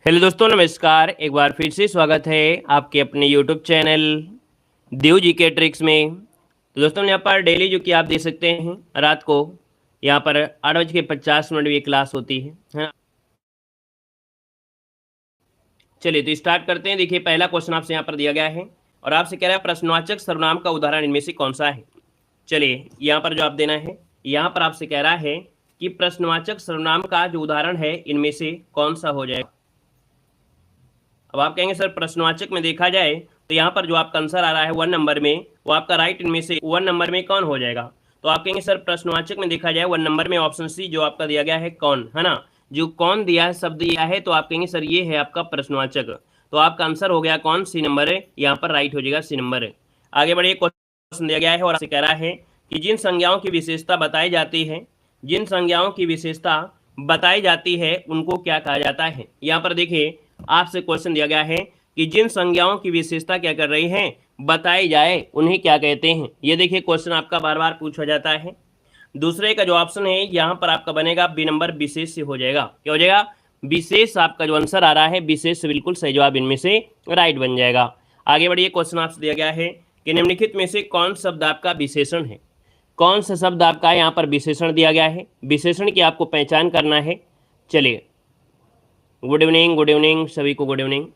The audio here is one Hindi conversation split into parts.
हेलो दोस्तों, नमस्कार। एक बार फिर से स्वागत है आपके अपने यूट्यूब चैनल देव जी के ट्रिक्स में। तो दोस्तों, यहाँ पर डेली जो कि आप देख सकते हैं रात को यहाँ पर 8:50 में क्लास होती है ना। चलिए तो स्टार्ट करते हैं। देखिए, पहला क्वेश्चन आपसे यहाँ पर दिया गया है और आपसे कह रहा है प्रश्नवाचक सर्वनाम का उदाहरण इनमें से कौन सा है। चलिए, यहाँ पर जो आप देना है, यहाँ पर आपसे कह रहा है कि प्रश्नवाचक सर्वनाम का जो उदाहरण है इनमें से कौन सा हो जाएगा। अब आप कहेंगे सर प्रश्नवाचक में देखा जाए तो यहाँ पर जो आपका आंसर आ रहा है 1 नंबर में, वो आपका राइट इनमें से 1 नंबर में कौन हो जाएगा। तो आप कहेंगे सर प्रश्नवाचक में देखा जाए 1 नंबर में ऑप्शन सी जो आपका दिया गया है कौन, है ना। जो कौन दिया है, शब्द दिया है, तो आप कहेंगे सर ये है आपका प्रश्नवाचक। तो आपका आंसर हो गया कौन, सी नंबर है। यहाँ पर राइट हो जाएगा सी नंबर। आगे बढ़िए, क्वेश्चन दिया गया है और आपसे कह रहा है कि जिन संज्ञाओं की विशेषता बताई जाती है, जिन संज्ञाओं की विशेषता बताई जाती है उनको क्या कहा जाता है। यहाँ पर देखिए आपसे क्वेश्चन दिया गया है कि जिन संज्ञाओं की विशेषता क्या कर रही हैं, बताई जाए, उन्हें क्या कहते हैं। ये देखिए क्वेश्चन आपका बार बार पूछा जाता है। दूसरे का जो ऑप्शन है यहाँ पर आपका बनेगा बी नंबर, विशेष से हो जाएगा। क्या हो जाएगा, विशेष। आपका जो आंसर आ रहा है विशेष से बिल्कुल सही जवाब इनमें से राइट बन जाएगा। आगे बढ़िए, क्वेश्चन आपसे दिया गया है कि निम्नलिखित में से कौन शब्द आपका विशेषण है। कौन सा शब्द आपका यहाँ पर विशेषण दिया गया है, विशेषण की आपको पहचान करना है। चलिए, गुड इवनिंग सभी को, गुड इवनिंग।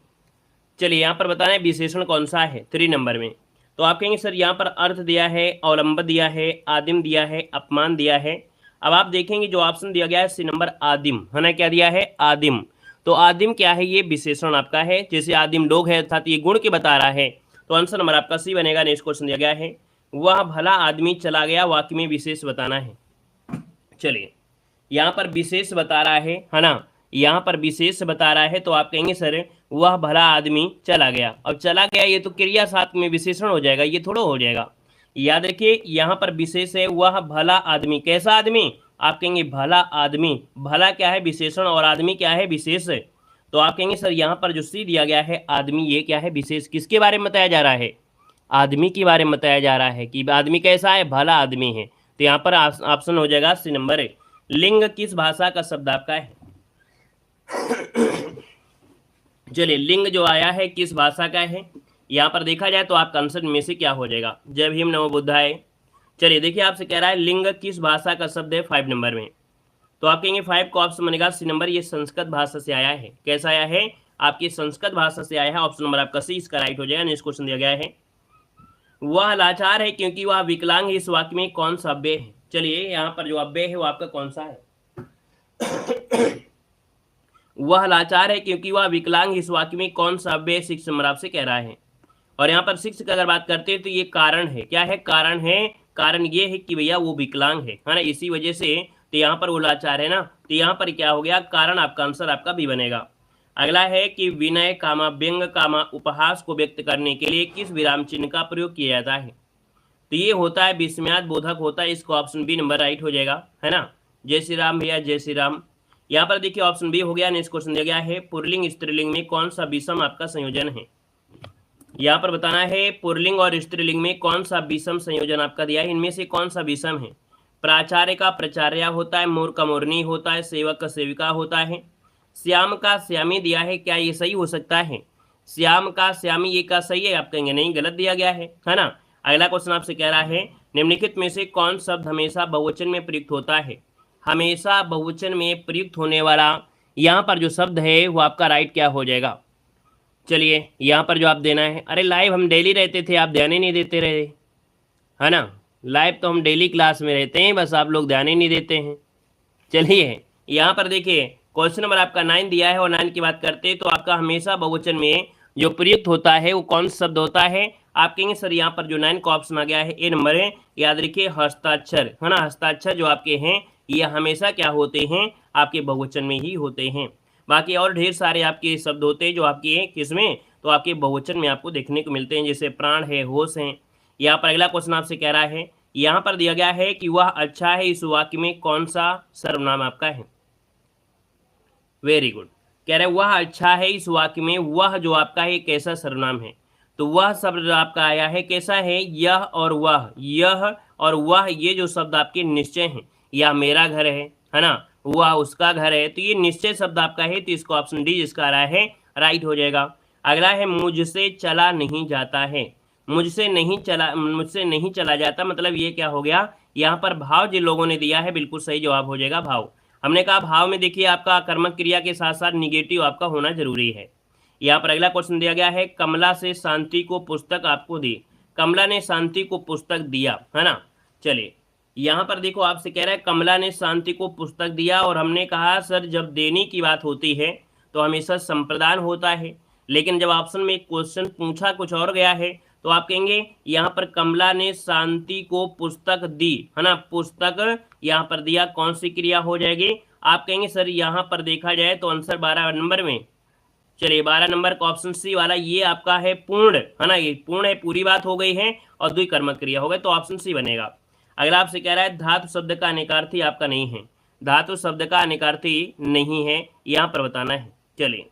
चलिए, यहाँ पर बताना है विशेषण कौन सा है 3 नंबर में। तो आप कहेंगे सर यहाँ पर अर्थ दिया है, अवलंब दिया है, आदिम दिया है, अपमान दिया है। अब आप देखेंगे जो ऑप्शन दिया गया है सी नंबर आदिम, है ना। क्या दिया है, आदिम। तो आदिम क्या है, ये विशेषण आपका है। जैसे आदिम लोग है अर्थात ये गुण के बता रहा है, तो आंसर नंबर आपका सी बनेगा। नेक्स्ट क्वेश्चन दिया गया है वह भला आदमी चला गया, वाक्य में विशेष बताना है। चलिए, यहाँ पर विशेष बता रहा है ना। यहाँ पर विशेष बता रहा है तो आप कहेंगे सर वह भला आदमी चला गया। अब चला गया ये तो क्रिया साथ में विशेषण हो जाएगा, ये थोड़ा हो जाएगा। याद रखिए यहाँ पर विशेष है वह भला आदमी। कैसा आदमी, आप कहेंगे भला आदमी। भला क्या है, विशेषण, और आदमी क्या है, विशेष। तो आप कहेंगे सर यहाँ पर जो सी दिया गया है आदमी, ये क्या है, विशेष। किसके बारे में बताया जा रहा है, आदमी के बारे में बताया जा रहा है कि आदमी कैसा है, भला आदमी है। तो यहाँ पर ऑप्शन हो जाएगा सी नंबर। लिंग किस भाषा का शब्द आपका है। चलिए, लिंग जो आया है किस भाषा का है, यहाँ पर देखा जाए तो आपका आंसर में से क्या हो जाएगा, जय भीम नमो बुद्धाय। चलिए देखिए आपसे कह रहा है लिंग किस भाषा का शब्द है 5 नंबर में। तो आप कहेंगे 5 का ऑप्शन बनेगा सी नंबर, ये संस्कृत भाषा से आया है। कैसा आया है, आपकी संस्कृत भाषा से आया है। ऑप्शन नंबर आपका सी इसका राइट हो जाएगा। नेक्स्ट क्वेश्चन दिया गया है वह लाचार है क्योंकि वह विकलांग है, इस वाक्य में कौन सा अव्यय है। चलिए, यहाँ पर जो अव्यय है वो आपका कौन सा है। वह लाचार है क्योंकि वह विकलांग, इस वाक्य में कौन सा अव्यय 6 नंबर आपसे कह रहा है। और यहाँ पर 6 की अगर बात करते हैं तो ये कारण है। क्या है, कारण है। कारण ये है कि भैया वो विकलांग है ना, इसी वजह से तो यहाँ पर वो लाचार है ना। तो यहाँ पर क्या हो गया, कारण। आपका आंसर आपका भी बनेगा। अगला है कि विनय कामा व्यंग कामा उपहास को व्यक्त करने के लिए किस विराम चिन्ह का प्रयोग किया जाता है। तो ये होता है विस्मयाद बोधक होता है। इसको ऑप्शन बी नंबर राइट हो जाएगा, है ना। जय श्री राम भैया, जय श्री राम। यहाँ पर देखिए ऑप्शन बी हो गया। नेक्स्ट क्वेश्चन दिया गया है पुल्लिंग स्त्रीलिंग में कौन सा विषम आपका संयोजन है। यहाँ पर बताना है पुल्लिंग और स्त्रीलिंग में कौन सा विषम संयोजन आपका दिया है, इनमें से कौन सा विषम है। प्राचार्य का प्राचार्या होता है, मोर का मोरनी होता है, सेवक का सेविका होता है, श्याम का श्यामी दिया है। क्या ये सही हो सकता है, श्याम का श्यामी ये का सही है। आप कहेंगे नहीं, गलत दिया गया है ना। अगला क्वेश्चन आपसे कह रहा है निम्नलिखित में से कौन शब्द हमेशा बहुवचन में प्रयुक्त होता है। हमेशा बहुवचन में प्रयुक्त होने वाला यहाँ पर जो शब्द है वो आपका राइट क्या हो जाएगा। चलिए, यहाँ पर जो आप देना है, अरे लाइव हम डेली रहते थे, आप ध्यान ही नहीं देते रहे, है ना। लाइव तो हम डेली क्लास में रहते हैं, बस आप लोग ध्यान ही नहीं देते हैं। चलिए, यहाँ पर देखिए क्वेश्चन नंबर आपका 9 दिया है और 9 की बात करते हैं तो आपका हमेशा बहुवचन में जो प्रयुक्त होता है वो कौन सा शब्द होता है। आप कहेंगे सर यहाँ पर जो 9 का ऑप्शन आ गया है ए नंबर है। याद रखिए हस्ताक्षर, है ना। हस्ताक्षर जो आपके हैं ये हमेशा क्या होते हैं, आपके बहुवचन में ही होते हैं। बाकी और ढेर सारे आपके शब्द होते हैं जो आपके किसमें, तो आपके बहुवचन में आपको देखने को मिलते हैं, जैसे प्राण है, होश है। यहाँ पर अगला क्वेश्चन आपसे कह रहा है, यहाँ पर दिया गया है कि वह अच्छा है, इस वाक्य में कौन सा सर्वनाम आपका है। वेरी गुड, कह रहे वह अच्छा है, इस वाक्य में वह जो आपका है कैसा सर्वनाम है। तो वह शब्द जो आपका आया है कैसा है, यह और वह, यह और वह, ये जो शब्द आपके निश्चय हैं, या मेरा घर है ना। वह उसका घर है, तो ये निश्चय शब्द आपका है, तो इसको ऑप्शन डी जिसका आ रहा है राइट हो जाएगा। अगला है मुझसे चला नहीं जाता है। मुझसे नहीं चला जाता, मतलब ये क्या हो गया, यहाँ पर भाव जिन लोगों ने दिया है बिल्कुल सही जवाब हो जाएगा भाव। हमने कहा भाव में देखिए आपका कर्मक क्रिया के साथ साथ निगेटिव आपका होना जरूरी है। यहाँ पर अगला क्वेश्चन दिया गया है, कमला से शांति को पुस्तक आपको दी। कमला ने शांति को पुस्तक दिया, है ना। चलिए यहाँ पर देखो आपसे कह रहा है कमला ने शांति को पुस्तक दिया, और हमने कहा सर जब देने की बात होती है तो हमेशा संप्रदान होता है, लेकिन जब ऑप्शन में क्वेश्चन पूछा कुछ और गया है तो आप कहेंगे यहाँ पर कमला ने शांति को पुस्तक दी, है ना। पुस्तक यहाँ पर दिया, कौन सी क्रिया हो जाएगी, आप कहेंगे सर यहाँ पर देखा जाए तो आंसर 12 नंबर में, चलिए 12 नंबर का ऑप्शन सी वाला ये आपका है पूर्ण, है ना। ये पूर्ण है, पूरी बात हो गई है और द्विकर्मक क्रिया हो गई, तो ऑप्शन सी बनेगा। अगला आपसे कह रहा है धातु शब्द का अनेकार्थी आपका नहीं है। धातु शब्द का अनेकार्थी नहीं है, यहाँ पर बताना है। चलिए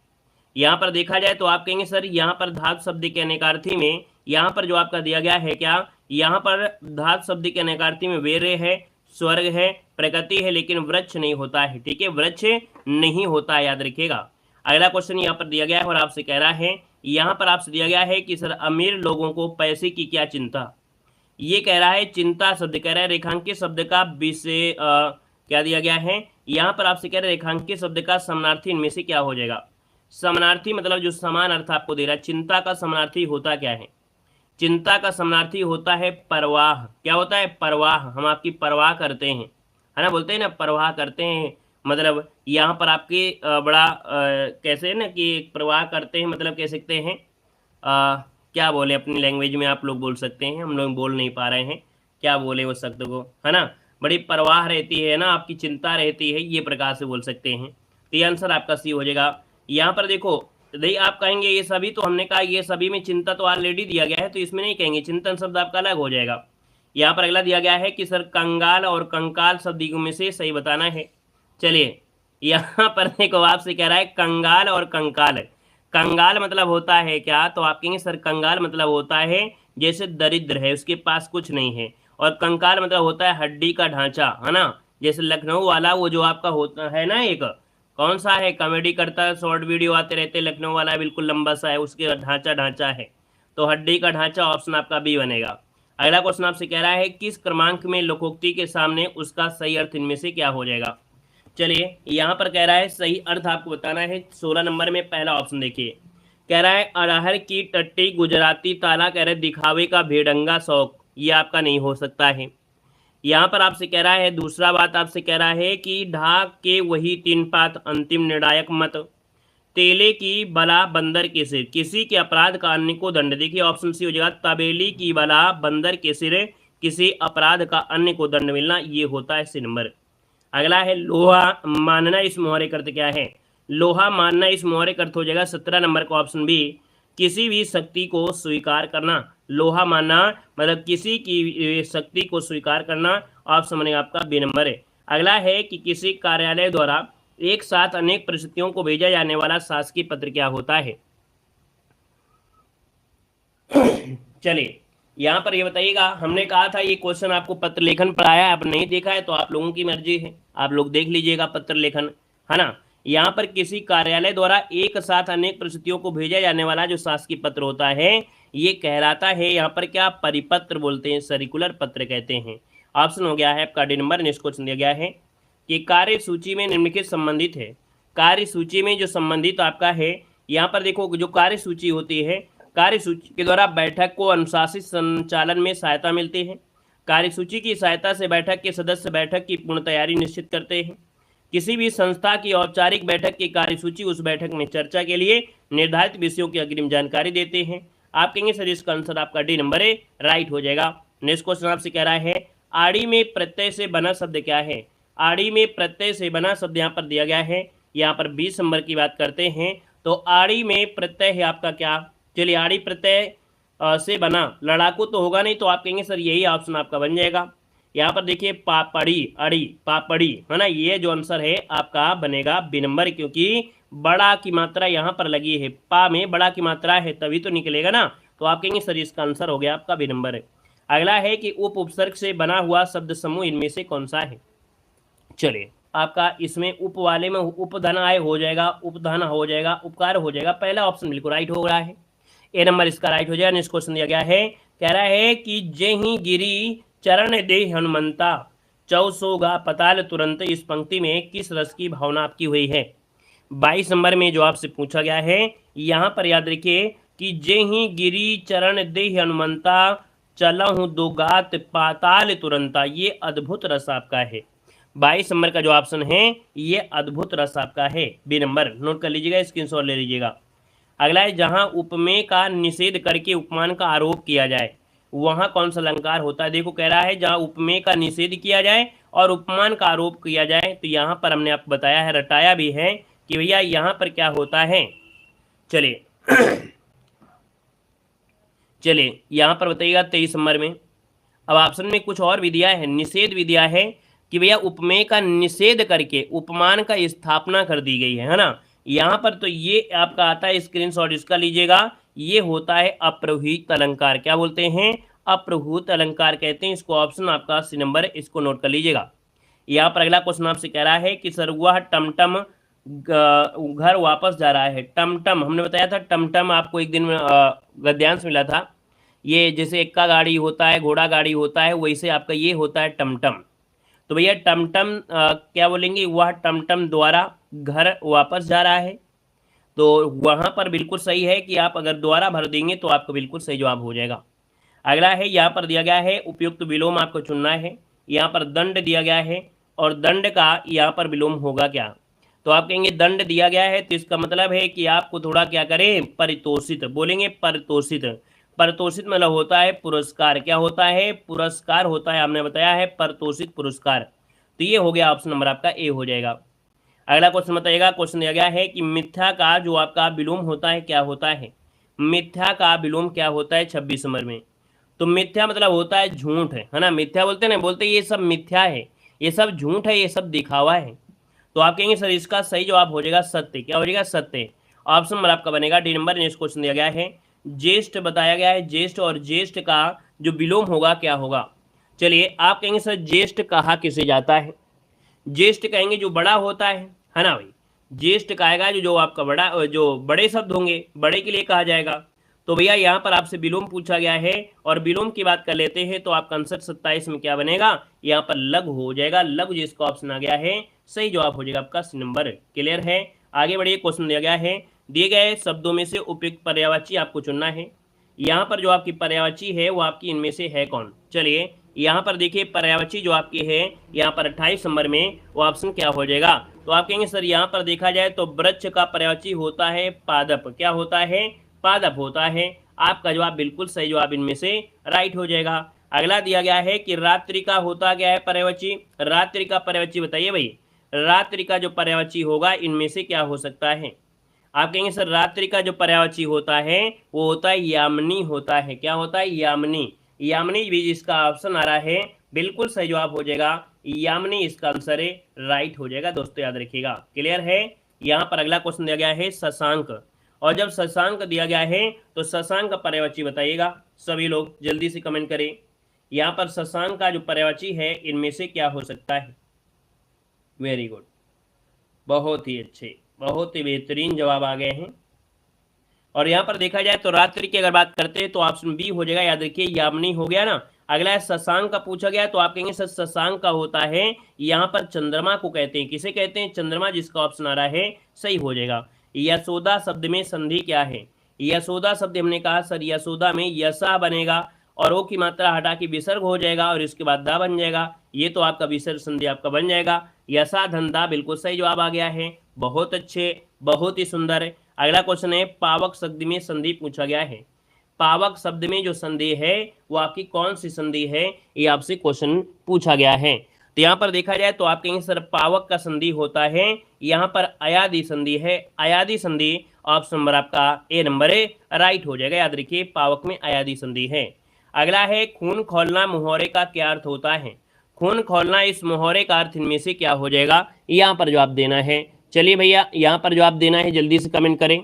यहाँ पर देखा जाए तो आप कहेंगे सर यहाँ पर धातु शब्द के अनेकार्थी में यहाँ पर जो आपका दिया गया है क्या, यहाँ पर धातु शब्द के अनेकार्थी में वीर्य है, स्वर्ग है, प्रकृति है, लेकिन वृक्ष नहीं होता है। ठीक है, वृक्ष नहीं होता है, याद रखिएगा। अगला क्वेश्चन यहाँ पर दिया गया है और आपसे कह रहा है, यहाँ पर आपसे दिया गया है कि सर अमीर लोगों को पैसे की क्या चिंता। ये कह रहा है चिंता शब्द कह रहा है रेखांकित शब्द का विषय क्या दिया गया है, यहाँ पर आपसे कह रहे हैं रेखांकित शब्द का समानार्थी इनमें से क्या हो जाएगा। समानार्थी मतलब जो समान अर्थ आपको दे रहा है, चिंता का समानार्थी होता क्या है, चिंता का समानार्थी होता है परवाह। क्या होता है, परवाह। हम आपकी परवाह करते हैं, है ना, बोलते हैं ना परवाह करते हैं, मतलब यहाँ पर आपके बड़ा कैसे है ना कि परवाह करते हैं, मतलब कह सकते हैं क्या बोले अपनी लैंग्वेज में आप लोग बोल सकते हैं, हम लोग बोल नहीं पा रहे हैं क्या बोले उस शब्द को, है ना। बड़ी परवाह रहती है ना, आपकी चिंता रहती है, ये प्रकार से बोल सकते हैं। तो ये आंसर आपका सी हो जाएगा। यहाँ पर देखो नहीं आप कहेंगे ये सभी, तो हमने कहा ये सभी में चिंता तो ऑलरेडी दिया गया है, तो इसमें नहीं कहेंगे, चिंतन शब्द आपका अलग हो जाएगा। यहाँ पर अगला दिया गया है कि सर कंगाल और कंकाल शब्द में से सही बताना है। चलिए यहाँ पर देखो आपसे कह रहा है कंगाल और कंकाल। कंगाल मतलब होता है क्या, तो आप कहेंगे सर कंगाल मतलब होता है जैसे दरिद्र है, उसके पास कुछ नहीं है, और कंकाल मतलब होता है हड्डी का ढांचा, है ना। जैसे लखनऊ वाला वो जो आपका होता है ना, एक कौन सा है कॉमेडी करता है, शॉर्ट वीडियो आते रहते, लखनऊ वाला बिल्कुल लंबा सा है, उसके ढांचा है, तो हड्डी का ढांचा ऑप्शन आपका बी बनेगा। अगला क्वेश्चन आपसे कह रहा है किस क्रमांक में लोकोक्ति के सामने उसका सही अर्थ इनमें से क्या हो जाएगा। चलिए यहाँ पर कह रहा है सही अर्थ आपको बताना है। 16 नंबर में पहला ऑप्शन देखिए, कह रहा है अरहर की टट्टी गुजराती ताला, कह रहे दिखावे का भेड़ंगा शौक, ये आपका नहीं हो सकता है। यहाँ पर आपसे कह रहा है दूसरा बात आपसे कह रहा है कि ढाक के वही 3 पात अंतिम निर्णायक मत, तेले की बला बंदर के सिर, किसी के अपराध का अन्य को दंड। देखिए ऑप्शन सी हो जाएगा तबेली की बला बंदर के सिर, किसी अपराध का अन्य को दंड मिलना, ये होता है सी नंबर। अगला है लोहा मानना, इस मोहरे अर्थ क्या है, लोहा मानना इस मोहरे अर्थ हो जाएगा 17 नंबर का ऑप्शन बी, किसी भी शक्ति को स्वीकार करना। लोहा मानना मतलब किसी की शक्ति को स्वीकार करना, ऑप्शन बनेगा आपका बी नंबर है। अगला है कि किसी कार्यालय द्वारा एक साथ अनेक परिस्थितियों को भेजा जाने वाला शासकीय पत्र क्या होता है। चलिए यहाँ पर ये बताइएगा, हमने कहा था ये क्वेश्चन आपको पत्र लेखन पढ़ाया है, आप नहीं देखा है तो आप लोगों की मर्जी है, आप लोग देख लीजिएगा पत्र लेखन, है ना। यहाँ पर किसी कार्यालय द्वारा एक साथ अनेक परिस्थितियों को भेजा जाने वाला जो शासकीय पत्र होता है ये कहलाता है यहाँ पर क्या, परिपत्र बोलते हैं, सर्कुलर पत्र कहते हैं। ऑप्शन हो गया है आपका डी नंबर। नेक्स्ट क्वेश्चन दिया गया है कि कार्य सूची में निम्नलिखित संबंधित है। कार्य सूची में जो संबंधित आपका है, यहाँ पर देखो जो कार्य सूची होती है, कार्य सूची के द्वारा बैठक को अनुशासित संचालन में सहायता मिलती है। कार्य सूची की सहायता से बैठक के सदस्य बैठक की पूर्ण तैयारी निश्चित करते हैं। किसी भी संस्था की औपचारिक बैठक की कार्यसूची उस बैठक में चर्चा के लिए निर्धारित विषयों की अग्रिम जानकारी देते हैं। आप कहेंगे सर इसका आंसर आपका डी नंबर है, राइट हो जाएगा। नेक्स्ट क्वेश्चन आपसे कह रहा है आड़ी में प्रत्यय से बना शब्द क्या है। आड़ी में प्रत्यय से बना शब्द यहाँ पर दिया गया है, यहाँ पर 20 नंबर की बात करते हैं तो आड़ी में प्रत्यय है आपका क्या। चलिए आड़ी प्रत्यय से बना, लड़ाकू तो होगा नहीं, तो आप कहेंगे सर यही ऑप्शन आपका बन जाएगा। यहाँ पर देखिए पापड़ी, अड़ी, पापड़ी, है ना, ये जो आंसर है आपका बनेगा बी नंबर, क्योंकि बड़ा की मात्रा यहाँ पर लगी है, पा में बड़ा की मात्रा है तभी तो निकलेगा ना, तो आप कहेंगे सर इसका आंसर हो गया आपका बी नंबर है। अगला है कि उपसर्ग से बना हुआ शब्द समूह इनमें से कौन सा है। चलिए आपका इसमें उप वाले में उपधन आय हो जाएगा, उपधन हो जाएगा, उपकार हो जाएगा। पहला ऑप्शन बिल्कुल राइट हो रहा है, ए नंबर इसका राइट हो जाएगा। नेक्स्ट क्वेश्चन दिया गया है, कह रहा है कि जेहि गिरी चरण दे हनुमंता चौसोगा पताल तुरंत, इस पंक्ति में किस रस की भावना आपकी हुई है। 22 नंबर में जो आपसे पूछा गया है, यहाँ पर याद रखिए कि जेहि गिरी चरण दे हनुमंता चलहु दो गात पाताल तुरंता, ये अद्भुत रस आपका है। 22 नंबर का जो ऑप्शन है ये अद्भुत रस आपका है, बी नंबर। नोट कर लीजिएगा, स्क्रीनशॉट ले लीजिएगा। अगला है, जहां उपमेय का निषेध करके उपमान का आरोप किया जाए वहां कौन सा अलंकार होता है। देखो कह रहा है जहां उपमेय का निषेध किया जाए और उपमान का आरोप किया जाए, तो यहाँ पर हमने आपको बताया है, रटाया भी है कि भैया यहाँ पर क्या होता है। चलिए चलिए यहाँ पर बताइएगा 23 नंबर में। अब ऑप्शन में कुछ और भी दिया है, निषेध भी दिया है कि भैया उपमेय का निषेध करके उपमान का स्थापना कर दी गई है ना। यहाँ पर तो ये आपका आता है, स्क्रीनशॉट इसका लीजिएगा, ये होता है अप्रहुत अलंकार। क्या बोलते हैं, अप्रहुत अलंकार कहते हैं इसको। ऑप्शन आपका सी नंबर, इसको नोट कर लीजिएगा। यहाँ पर अगला क्वेश्चन आपसे कह रहा है कि सरुआ टमटम घर वापस जा रहा है। टमटम हमने बताया था, टमटम आपको एक दिन में गद्यांश मिला था। ये जैसे एक्का गाड़ी होता है, घोड़ा गाड़ी होता है, वैसे आपका ये होता है टमटम। तो भैया टमटम क्या बोलेंगे, वह टमटम द्वारा घर वापस जा रहा है। तो वहाँ पर बिल्कुल सही है कि आप अगर द्वारा भर देंगे तो आपका बिल्कुल सही जवाब हो जाएगा। अगला है, यहाँ पर दिया गया है उपयुक्त विलोम आपको चुनना है। यहाँ पर दंड दिया गया है और दंड का यहाँ पर विलोम होगा क्या। तो आप कहेंगे दंड दिया गया है तो इसका मतलब है कि आपको थोड़ा क्या करें, परितोषित बोलेंगे, परितोषित। परितोषित मतलब होता है पुरस्कार। क्या होता है, पुरस्कार होता है, हमने बताया है परितोषित पुरस्कार। तो ये हो गया ऑप्शन नंबर आपका ए हो जाएगा। अगला क्वेश्चन बताइएगा, क्वेश्चन दिया गया है कि मिथ्या का जो आपका विलोम होता है क्या होता है। मिथ्या का विलोम क्या होता है 26 नंबर में। तो मिथ्या मतलब होता है झूठ, है ना। मिथ्या बोलते हैं ना, बोलते ये सब मिथ्या है, ये सब झूठ है, ये सब दिखावा है। तो आप कहेंगे सर इसका सही जवाब हो जाएगा सत्य। क्या हो जाएगा, सत्य। ऑप्शन नंबर आपका बनेगा डी नंबर। नेक्स्ट क्वेश्चन दिया गया है, ज्येष्ठ बताया गया है, ज्येष्ठ और ज्येष्ठ का जो विलोम होगा क्या होगा। चलिए आप कहेंगे सर ज्येष्ठ कहा किसे जाता है। ज्येष्ठ कहेंगे जो बड़ा होता है ना भाई। ज्येष्ठ कहेगा जो आपका बड़ा, जो बड़े शब्द होंगे, बड़े के लिए कहा जाएगा। तो भैया यहाँ पर आपसे विलोम पूछा गया है और विलोम की बात कर लेते हैं तो आपका आंसर 27 में क्या बनेगा, यहाँ पर लघु हो जाएगा। लघु जिसका ऑप्शन आ गया है सही जवाब हो जाएगा आपका सी नंबर। क्लियर है, आगे बढ़िए। क्वेश्चन दिया गया है, दिए गए शब्दों में से उपयुक्त पर्यायवाची आपको चुनना है। यहाँ पर जो आपकी पर्यायवाची है वो आपकी इनमें से है कौन। चलिए यहाँ पर देखिए पर्यायवाची जो आपकी है यहाँ पर 28 नंबर में वो ऑप्शन क्या हो जाएगा। तो आप कहेंगे सर यहाँ पर देखा जाए तो वृक्ष का पर्यायवाची होता है पादप। क्या होता है, पादप होता है। आपका जवाब बिल्कुल सही जवाब इनमें से राइट हो जाएगा। अगला दिया गया है कि रात्रि का होता क्या है पर्यायवाची। रात्रि का पर्यायवाची बताइए भाई। रात्रि का जो पर्यायवाची होगा इनमें से क्या हो सकता है। आप कहेंगे सर रात्रि का जो पर्यायवाची होता है वो होता है यामिनी होता है। क्या होता है, यामिनी। यामिनी भी जिसका ऑप्शन आ रहा है बिल्कुल सही जवाब हो जाएगा यामिनी, इसका आंसर है राइट हो जाएगा। दोस्तों याद रखिएगा। क्लियर है। यहाँ पर अगला क्वेश्चन दिया गया है शशांक, और जब शशांक दिया गया है तो शशांक का पर्यायवाची बताइएगा। सभी लोग जल्दी से कमेंट करें, यहाँ पर शशांक का जो पर्यायवाची है इनमें से क्या हो सकता है। वेरी गुड, बहुत ही अच्छे, बहुत ही बेहतरीन जवाब आ गए हैं। और यहाँ पर देखा जाए तो रात्रि की अगर बात करते हैं तो ऑप्शन बी हो जाएगा। याद रखिए यामिनी हो गया ना। अगला है शशांक का पूछा गया तो आप कहेंगे सर शशांक का होता है यहाँ पर चंद्रमा को कहते हैं। किसे कहते हैं, चंद्रमा, जिसका ऑप्शन आ रहा है सही हो जाएगा। यशोदा शब्द में संधि क्या है। यशोदा शब्द हमने कहा सर यशोदा में यशा बनेगा और ओ की मात्रा हटा के विसर्ग हो जाएगा और इसके बाद दा बन जाएगा। ये तो आपका विसर्ग संधि आपका बन जाएगा। यशा धंधा बिल्कुल सही जवाब आ गया है। बहुत अच्छे, बहुत ही सुंदर। अगला क्वेश्चन है पावक शब्द में संधि पूछा गया है। पावक शब्द में जो संधि है वो आपकी कौन सी संधि है, ये आपसे क्वेश्चन पूछा गया है। तो यहाँ पर देखा जाए तो आप कहेंगे सर पावक का संधि होता है यहाँ पर अयादि संधि है। अयादि संधि ऑप्शन नंबर आपका ए नंबर है राइट हो जाएगा। याद रखिए पावक में अयादि संधि है। अगला है खून खौलना मुहावरे का क्या अर्थ होता है। खून खौलना, इस मुहावरे का अर्थ इनमें से क्या हो जाएगा, यहाँ पर जवाब देना है। चलिए भैया यहाँ पर जवाब देना है, जल्दी से कमेंट करें।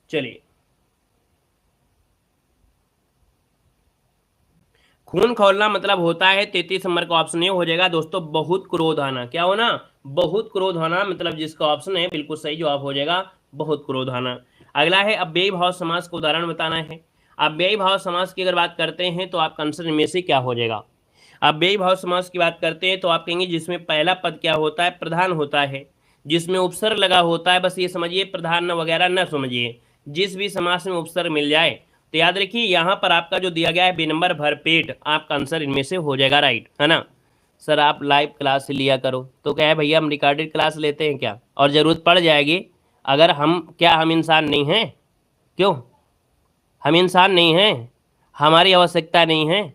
चलिए खून खौलना मतलब होता है 33 नंबर का ऑप्शन ये हो जाएगा दोस्तों, बहुत क्रोध आना। क्या होना? बहुत क्रोध आना, मतलब जिसका ऑप्शन है बिल्कुल सही जवाब हो जाएगा बहुत क्रोध आना। अगला है अव्ययी भाव समास का उदाहरण बताना है। अव्ययी भाव समास की अगर बात करते हैं तो आपका आंसर इनमें से क्या हो जाएगा? अव्ययी भाव समास की बात करते हैं तो आप कहेंगे जिसमें पहला पद क्या होता है? प्रधान होता है। जिसमें उपसर्ग लगा होता है, बस ये समझिए, प्रधान वगैरह न समझिए, जिस भी समास में उपसर्ग मिल जाए तो याद रखिए यहाँ पर आपका जो दिया गया है बी नंबर भरपेट, आपका आंसर इनमें से हो जाएगा राइट, है ना। सर आप लाइव क्लास लिया करो, तो क्या है भैया हम रिकॉर्डेड क्लास लेते हैं क्या? और ज़रूरत पड़ जाएगी अगर हम, क्या हम इंसान नहीं हैं? क्यों हम इंसान नहीं हैं? हमारी आवश्यकता नहीं है?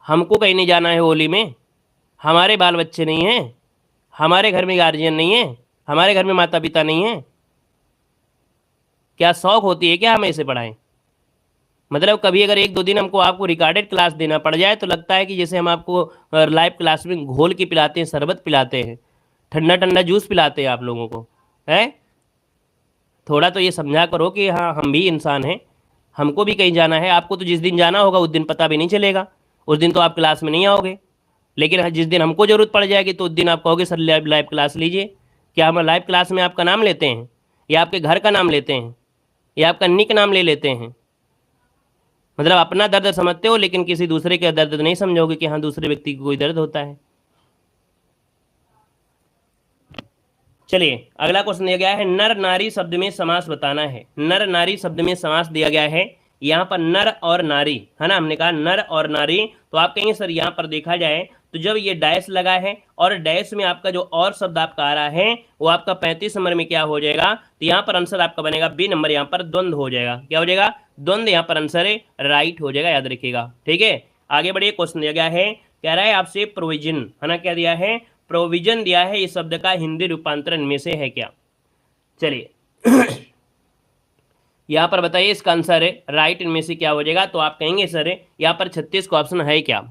हमको कहीं नहीं जाना है होली में? हमारे बाल बच्चे नहीं हैं? हमारे घर में गार्जियन नहीं है? हमारे घर में माता पिता नहीं है? क्या शौक होती है क्या हमें इसे पढ़ाएं? मतलब कभी अगर एक दो दिन हमको आपको रिकॉर्डेड क्लास देना पड़ जाए तो लगता है कि जैसे हम आपको लाइव क्लास में घोल के पिलाते हैं, शरबत पिलाते हैं, ठंडा ठंडा जूस पिलाते हैं आप लोगों को, है। थोड़ा तो ये समझा करो कि हाँ हम भी इंसान हैं, हमको भी कहीं जाना है। आपको तो जिस दिन जाना होगा उस दिन पता भी नहीं चलेगा, उस दिन तो आप क्लास में नहीं आओगे। लेकिन जिस दिन हमको ज़रूरत पड़ जाएगी तो उस दिन आप कहोगे सर लाइव लाइव क्लास लीजिए। क्या हम लाइव क्लास में आपका नाम लेते हैं, या आपके घर का नाम लेते हैं, या आपका निक नाम ले लेते हैं? मतलब अपना दर्द समझते हो लेकिन किसी दूसरे का दर्द नहीं समझोगे कि हाँ दूसरे व्यक्ति को कोई दर्द होता है। चलिए अगला क्वेश्चन दिया गया है, नर नारी शब्द में समास बताना है। नर नारी शब्द में समास दिया गया है, यहाँ पर नर और नारी, है ना, हमने कहा नर और नारी। तो आप कहेंगे सर यहाँ पर देखा जाए तो जब ये डैश लगा है और डैश में आपका जो और शब्द आपका आ रहा है वो आपका 35 नंबर में क्या हो जाएगा? तो यहाँ पर आंसर आपका बनेगा बी नंबर, यहाँ पर द्वंद्व हो जाएगा। क्या हो जाएगा? द्वंद्व, यहाँ पर आंसर है राइट हो जाएगा, याद रखिएगा। ठीक है, आगे बढ़िए। क्वेश्चन दिया गया है, कह रहा है आपसे प्रोविजन, है ना, क्या दिया है? प्रोविजन दिया है, इस शब्द का हिंदी रूपांतरण में से है क्या? चलिए यहाँ पर बताइए इसका आंसर है राइट इनमें से क्या हो जाएगा? तो आप कहेंगे सर यहाँ पर 36 का ऑप्शन है क्या?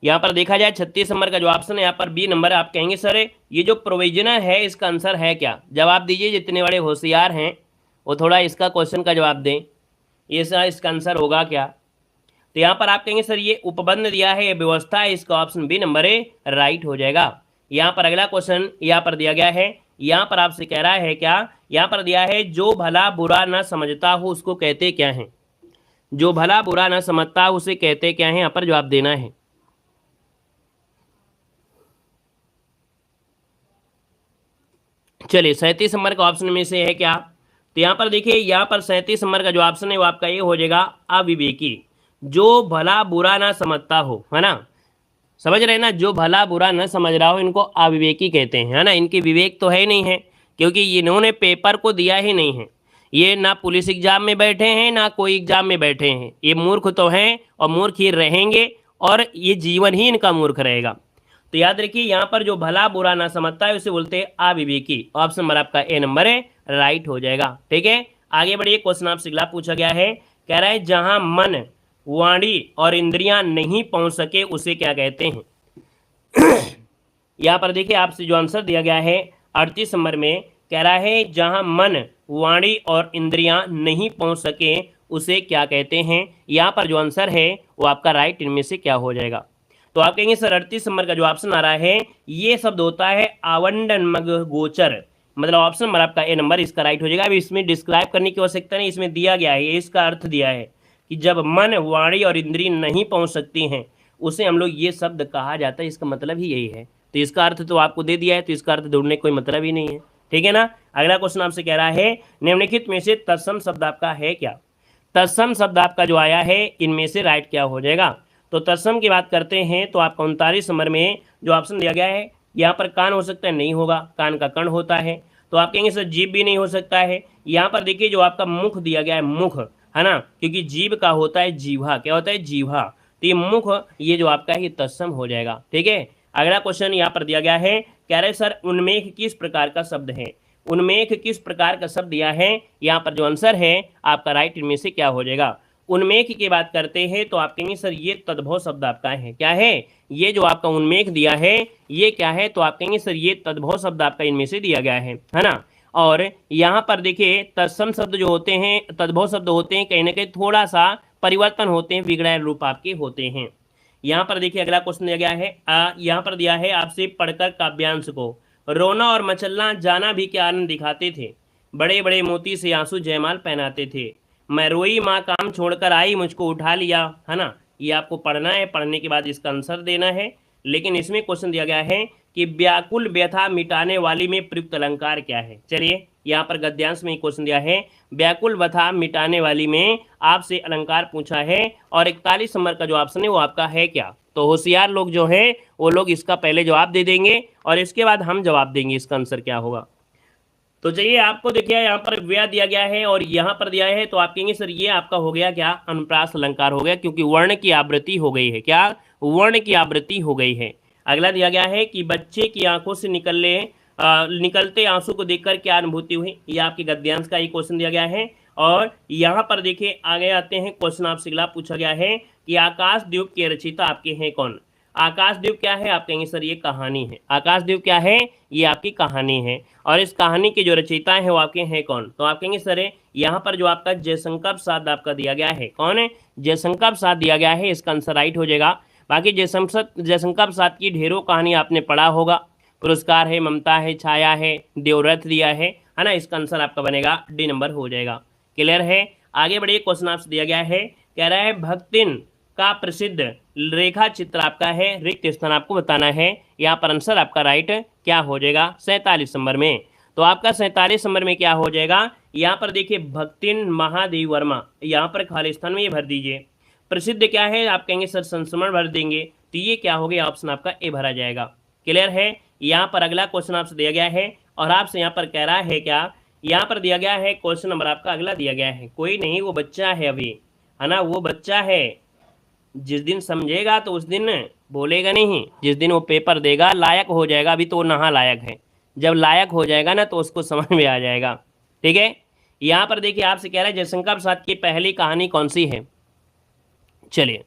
यहाँ पर देखा जाए 36 नंबर का जो ऑप्शन है यहाँ पर बी नंबर, आप कहेंगे सर ये जो प्रोविजनल है इसका आंसर है क्या? जवाब दीजिए, जितने बड़े होशियार हैं वो थोड़ा इसका क्वेश्चन का जवाब दें, ये सर इसका आंसर होगा क्या? तो यहाँ पर आप कहेंगे सर ये उपबंध दिया है, ये व्यवस्था है, इसका ऑप्शन बी नंबर है राइट हो जाएगा। यहाँ पर अगला क्वेश्चन यहाँ पर दिया गया है, यहाँ पर आपसे कह रहा है क्या? यहाँ पर दिया है जो भला बुरा न समझता हो उसको कहते क्या है? जो भला बुरा न समझता हो उसे कहते क्या है? यहाँ पर जवाब देना है। चलिए 37 नंबर का ऑप्शन में से है क्या? तो यहाँ पर देखिए, यहाँ पर 37 नंबर का जो ऑप्शन है वो आपका ये हो जाएगा अविवेकी। जो भला बुरा ना समझता हो, है ना, समझ रहे हैं ना, जो भला बुरा न समझ रहा हो इनको अविवेकी कहते हैं, है ना। इनकी विवेक तो है नहीं है, क्योंकि इन्होंने पेपर को दिया ही नहीं है। ये ना पुलिस एग्जाम में बैठे हैं ना कोई एग्जाम में बैठे हैं, ये मूर्ख तो हैं और मूर्ख ही रहेंगे, और ये जीवन ही इनका मूर्ख रहेगा। तो याद रखिए यहाँ पर जो भला बुरा ना समझता है उसे बोलते हैं अविवेकी। ऑप्शन नंबर आपका ए नंबर है राइट हो जाएगा। ठीक है, आगे बढ़िए। क्वेश्चन आपसे अगला पूछा गया है, कह रहा है जहां मन वाणी और इंद्रियां नहीं पहुंच सके उसे क्या कहते हैं? यहाँ पर देखिए आपसे जो आंसर दिया गया है 38 नंबर में, कह रहा है जहां मन वाणी और इंद्रियां नहीं पहुंच सके उसे क्या कहते हैं? यहाँ पर जो आंसर है वो आपका राइट इनमें से क्या हो जाएगा? तो आप कहेंगे सर 38 नंबर का जो ऑप्शन आ रहा है ये शब्द होता है आवंडन मग गोचर, मतलब ऑप्शन नंबर आपका ए नंबर इसका राइट हो जाएगा। अभी इसमें डिस्क्राइब करने की आवश्यकता नहीं, इसमें दिया गया है, इसका अर्थ दिया है कि जब मन वाणी और इंद्रिय नहीं पहुंच सकती हैं उसे हम लोग ये शब्द कहा जाता है, इसका मतलब ही यही है। तो इसका अर्थ तो आपको दे दिया है, तो इसका अर्थ ढूंढने कोई मतलब ही नहीं है। ठीक है ना। अगला क्वेश्चन आपसे कह रहा है निम्नलिखित में से तत्सम शब्द आपका है क्या? तत्सम शब्द आपका जो आया है इनमें से राइट क्या हो जाएगा? तो तत्सम की बात करते हैं तो आपका 39 नंबर में जो ऑप्शन दिया गया है, यहाँ पर कान हो सकता है, नहीं होगा, कान का कण होता है। तो आप कहेंगे सर जीभ भी नहीं हो सकता है। यहाँ पर देखिए जो आपका मुख दिया गया है, मुख, है ना, क्योंकि जीभ का होता है जीवा, क्या होता है? जीवा। तो ये मुख, ये जो आपका है ये तत्सम हो जाएगा। ठीक है, अगला क्वेश्चन यहाँ पर दिया गया है, कह रहे सर उन्मेष किस प्रकार का शब्द है? उन्मेष किस प्रकार का शब्द दिया है? यहाँ पर जो आंसर है आपका राइट इनमें से क्या हो जाएगा? उन्मेष की बात करते हैं तो आप कहेंगे सर ये तद्भव शब्द आपका है, क्या है? ये जो आपका उन्मेष दिया है ये क्या है? तो आप कहेंगे सर ये तद्भव शब्द आपका इनमें से दिया गया है ना। और यहाँ पर देखिए तत्सम शब्द जो होते हैं, तद्भव शब्द होते हैं, कहीं ना कहीं थोड़ा सा परिवर्तन होते हैं, विग्रह रूप आपके होते हैं। यहाँ पर देखिए अगला क्वेश्चन दिया गया है, यहाँ पर दिया है आपसे पढ़कर काव्यांश को, रोना और मचलना जाना भी क्या आनंद दिखाते थे, बड़े बड़े मोती से आंसू जयमाल पहनाते थे, मैं रोई माँ काम छोड़कर आई मुझको उठा लिया, है ना। ये आपको पढ़ना है, पढ़ने के बाद इसका आंसर देना है। लेकिन इसमें क्वेश्चन दिया गया है कि व्याकुल व्यथा मिटाने वाली में प्रयुक्त अलंकार क्या है। चलिए यहाँ पर गद्यांश में क्वेश्चन दिया है, व्याकुल व्यथा मिटाने वाली में आपसे अलंकार पूछा है, और 41 नंबर का जो ऑप्शन है वो आपका है क्या। तो होशियार लोग जो है वो लोग इसका पहले जवाब दे देंगे और इसके बाद हम जवाब देंगे इसका आंसर क्या होगा। तो चलिए आपको देखिए यहाँ पर व्यय दिया गया है और यहाँ पर दिया है, तो आप कहेंगे सर ये आपका हो गया क्या, अनुप्रास अलंकार हो गया, क्योंकि वर्ण की आवृत्ति हो गई है। क्या, वर्ण की आवृत्ति हो गई है। अगला दिया गया है कि बच्चे की आंखों से निकलते आंसू को देखकर क्या अनुभूति हुई, ये आपके गद्यांश का ही क्वेश्चन दिया गया है। और यहाँ पर देखिए आगे आते हैं, क्वेश्चन आपसे अगला पूछा गया है कि आकाशद्वीप के रचयिता आपके हैं कौन। आकाशद्वीप क्या है, आप कहेंगे सर ये कहानी है। आकाशद्वीप क्या है, ये आपकी कहानी है, और इस कहानी के जो रचयिता है वो आपके हैं कौन। तो आप कहेंगे सर यहाँ पर जो आपका जयशंकर प्रसाद आपका दिया गया है, कौन है, जयशंकर प्रसाद दिया गया है, इसका आंसर राइट हो जाएगा। बाकी जयशंकर प्रसाद की ढेरों कहानी आपने पढ़ा होगा, पुरस्कार है, ममता है, छाया है, देवव्रत दिया है ना। इसका आंसर आपका बनेगा डी नंबर हो जाएगा। क्लियर है। आगे बढ़िए, क्वेश्चन आपसे दिया गया है, कह रहा है भक्तिन का प्रसिद्ध रेखा चित्र आपका है, रिक्त स्थान आपको बताना है। यहाँ पर आंसर आपका राइट क्या हो जाएगा, 47 नंबर में। तो आपका 47 नंबर में क्या हो जाएगा, यहाँ पर देखिए भक्तिन महादेव वर्मा, यहाँ पर खाली स्थान में ये भर दीजिए। प्रसिद्ध क्या है, आप कहेंगे सर संस्मरण भर देंगे, तो ये क्या हो गया, ऑप्शन आपका ए भरा जाएगा। क्लियर है। यहाँ पर अगला क्वेश्चन आपसे दिया गया है और आपसे यहाँ पर कह रहा है क्या, यहाँ पर दिया गया है क्वेश्चन नंबर आपका अगला दिया गया है, कोई नहीं वो बच्चा है अभी, है ना, वो बच्चा है, जिस दिन समझेगा तो उस दिन बोलेगा नहीं, जिस दिन वो पेपर देगा लायक हो जाएगा, अभी तो वो नहा लायक है, जब लायक हो जाएगा ना तो उसको समझ में आ जाएगा। ठीक है। यहाँ पर देखिए आपसे कह रहा है जयशंकर प्रसाद की पहली कहानी कौन सी है। चलिए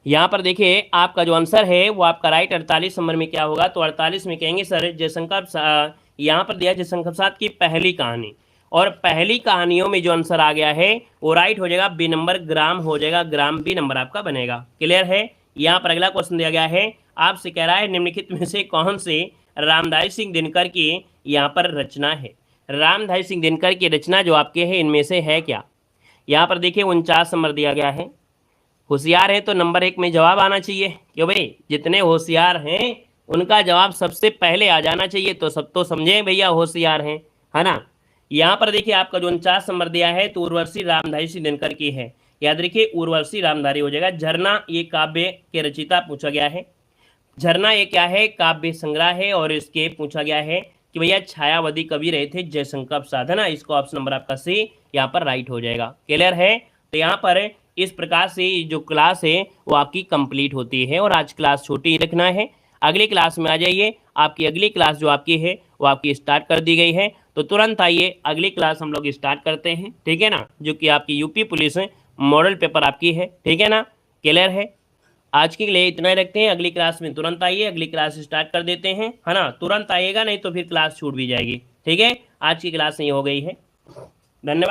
यहाँ पर देखिए आपका जो आंसर है वो आपका राइट 48 नंबर में क्या होगा, तो 48 में कहेंगे सर जयशंकर, यहाँ पर दिया जयशंकर प्रसाद की पहली कहानी, और पहली कहानियों में जो आंसर आ गया है वो राइट हो जाएगा, बी नंबर ग्राम हो जाएगा, ग्राम बी नंबर आपका बनेगा। क्लियर है। यहाँ पर अगला क्वेश्चन दिया गया है, आपसे कह रहा है निम्नलिखित में से कौन से रामधारी सिंह दिनकर की यहाँ पर रचना है। रामधारी सिंह दिनकर की रचना जो आपके है इनमें से है क्या। यहाँ पर देखिए 49 नंबर दिया गया है। होशियार है तो नंबर 1 में जवाब आना चाहिए, क्यों भाई, जितने होशियार हैं उनका जवाब सबसे पहले आ जाना चाहिए, तो सब तो समझे भैया होशियार हैं, है ना। यहाँ पर देखिए आपका जो 49 नंबर दिया है तो उर्वशी रामधारी सिंह दिनकर की है, याद रखिए उर्वशी रामधारी हो जाएगा। झरना ये काव्य के रचयिता पूछा गया है, झरना ये क्या है, काव्य संग्रह है, और इसके पूछा गया है कि भैया छायावादी कवि रहे थे जयशंकर प्रसाद, है ना। इसको ऑप्शन नंबर आपका सी यहाँ पर राइट हो जाएगा। क्लियर है। तो यहाँ पर इस प्रकार से जो क्लास है वो आपकी कंप्लीट होती है, और आज क्लास छोटी ही रखना है। अगली क्लास में आ जाइए, आपकी अगली क्लास जो आपकी है वो आपकी स्टार्ट कर दी गई है, तो तुरंत आइए अगली क्लास हम लोग स्टार्ट करते हैं। ठीक है ना, जो कि आपकी यूपी पुलिस मॉडल पेपर आपकी है। ठीक है ना। क्लियर है। आज के लिए इतना ही रखते हैं, अगली क्लास में तुरंत आइए, अगली क्लास स्टार्ट कर देते हैं, है ना। तुरंत आइएगा, नहीं तो फिर क्लास छूट भी जाएगी। ठीक है। आज की क्लास नहीं हो गई है। धन्यवाद।